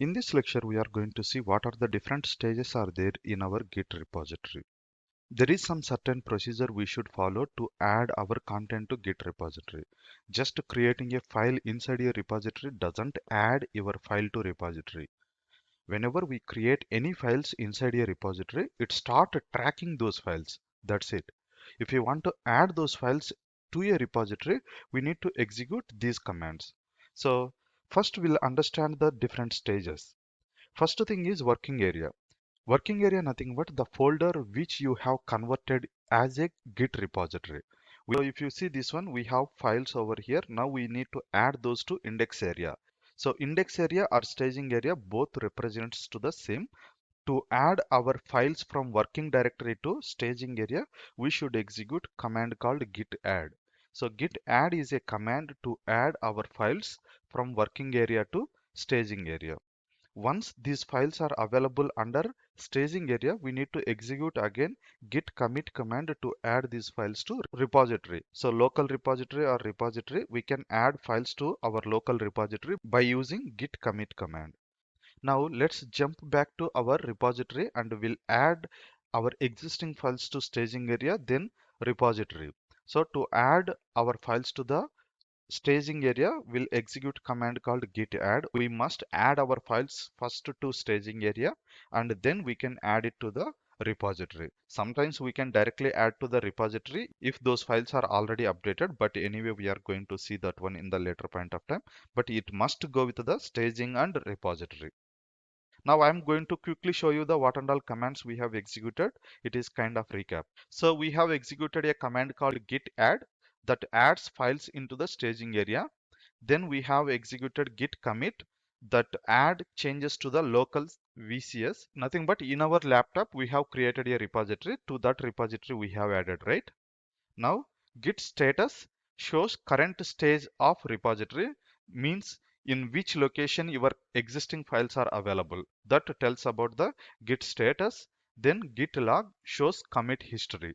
In this lecture, we are going to see what are the different stages are there in our Git repository. There is some certain procedure we should follow to add our content to Git repository. Just creating a file inside a repository doesn't add your file to repository. Whenever we create any files inside a repository, it starts tracking those files. That's it. If you want to add those files to a repository, we need to execute these commands. So first we'll understand the different stages. First thing is working area. Working area nothing but the folder which you have converted as a Git repository. So if you see this one, we have files over here. Now we need to add those to index area. So index area or staging area both represents to the same. To add our files from working directory to staging area, we should execute command called git add. So git add is a command to add our files from working area to staging area. Once these files are available under staging area, we need to execute again git commit command to add these files to repository. So local repository or repository, we can add files to our local repository by using git commit command. Now let's jump back to our repository and we'll add our existing files to staging area, then repository. So to add our files to the staging area, we'll execute command called git add. We must add our files first to staging area and then we can add it to the repository. Sometimes we can directly add to the repository if those files are already updated, but anyway we are going to see that one in the later point of time, but it must go with the staging and repository. Now I'm going to quickly show you the what and all commands we have executed. It is kind of recap. So we have executed a command called git add that adds files into the staging area. Then we have executed git commit that add changes to the local VCS. Nothing but in our laptop we have created a repository. To that repository we have added, right? Now git status shows current stage of repository, means in which location your existing files are available. That tells about the git status. Then git log shows commit history.